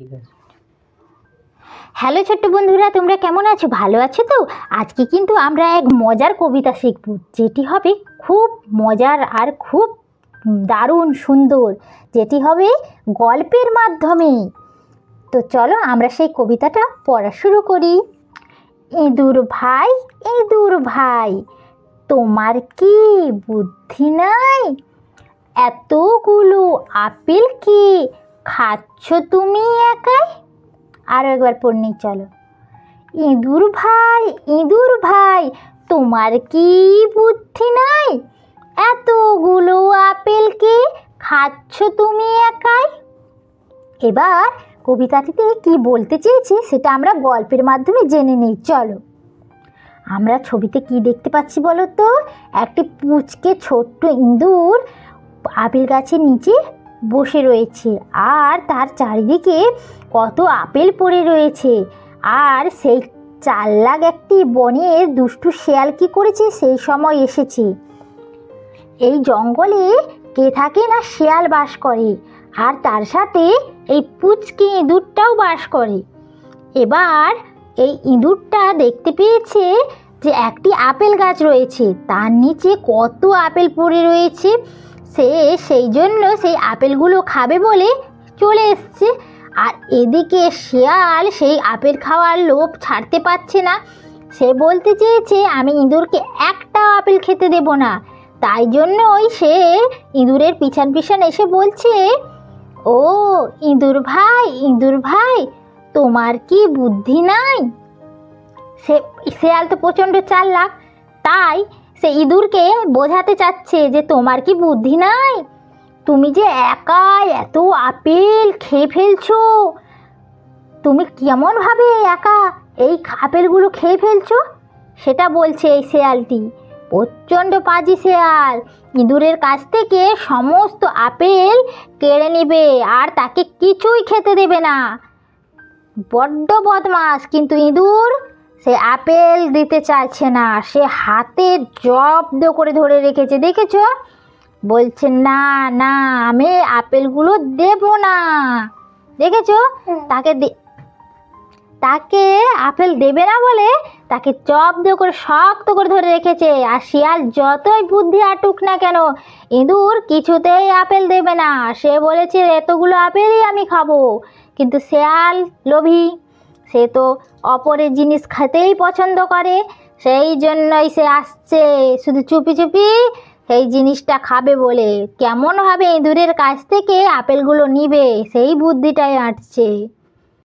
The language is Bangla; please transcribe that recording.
ঠিক আছে। হ্যালো ছোট্ট বন্ধুরা, তোমরা কেমন আছো? ভালো আছো তো? আজকে কিন্তু আমরা এক মজার কবিতা শিখব, যেটি হবে খুব মজার আর খুব দারুণ সুন্দর, যেটি হবে গল্পের মাধ্যমে। তো চলো আমরা সেই কবিতাটা পড়া শুরু করি। ইঁদুর ভাই, ইঁদুর ভাই, তোমার কি বুদ্ধি নাই? এতগুলো আপেল কি খাচ্ছ তুমি একাই? আরও একবার পড়নি, চলো। ইঁদুর ভাই, ইঁদুর ভাই, তোমার কি বুদ্ধি নাই? এতগুলো আপেলকে খাচ্ছ তুমি একাই। এবার কবিতাটিতে কি বলতে চেয়েছে সেটা আমরা গল্পের মাধ্যমে জেনে নিই, চলো। আমরা ছবিতে কি দেখতে পাচ্ছি বলো তো? একটি পুচকে ছোট্ট ইঁদুর আপেল গাছের নিচে বসে রয়েছে, আর তার চারিদিকে কত আপেল পড়ে রয়েছে। আর সেই চাল্লাক একটি বনের দুষ্টু শেয়াল কি করেছে, সেই সময় এসেছে। এই জঙ্গলে কে থাকে না, শেয়াল বাস করে, আর তার সাথে এই পুচকে ইঁদুরটাও বাস করে। এবার এই ইঁদুরটা দেখতে পেয়েছে যে একটি আপেল গাছ রয়েছে, তার নিচে কত আপেল পড়ে রয়েছে। সে সেই জন্য সেই আপেলগুলো খাবে বলে চলে এসছে। আর এদিকে শেয়াল সেই আপেল খাওয়ার লোভ ছাড়তে পারছে না। সে বলতে চেয়েছে আমি ইঁদুরকে একটা আপেল খেতে দেব না। তাই জন্যই সে ইঁদুরের পিছন পিছন এসে বলছে, ও ইঁদুর ভাই, ইঁদুর ভাই, তোমার কি বুদ্ধি নাই? শেয়াল তো প্রচণ্ড চালাক, তাই সে ইঁদুরকে বোঝাতে চাচ্ছে যে তোমার কি বুদ্ধি নাই? তুমি যে একাই এত আপেল খেয়ে ফেলছো, তুমি কেমনভাবে একা এই আপেলগুলো খেয়ে ফেলছো, সেটা বলছে এই শেয়ালটি। প্রচণ্ড পাজি শেয়াল ইঁদুরের কাছ থেকে সমস্ত আপেল কেড়ে নেবে আর তাকে কিছুই খেতে দেবে না। বড্ড বদমাশ, কিন্তু ইঁদুর সে আপেল দিতে চাইছে না। সে হাতে জব্দ করে ধরে রেখেছে, দেখেছো? বলছে না না, আমি আপেলগুলো দেব না। দেখেছো? তাকে আপেল দেবে না বলে তাকে জব্দ করে শক্ত করে ধরে রেখেছে। আর শিয়াল যতই বুদ্ধি আটুক না কেন, ইঁদুর কিছুতেই আপেল দেবে না। সে বলেছে এতগুলো আপেলই আমি খাবো। কিন্তু শিয়াল লোভী, সে তো অপরের জিনিস খেতেই পছন্দ করে। সেই জন্যই সে আসছে শুধু চুপি চুপি সেই জিনিসটা খাবে বলে। কেমনভাবে ইঁদুরের কাছ থেকে আপেলগুলো নিবে সেই বুদ্ধিটাই আঁটছে।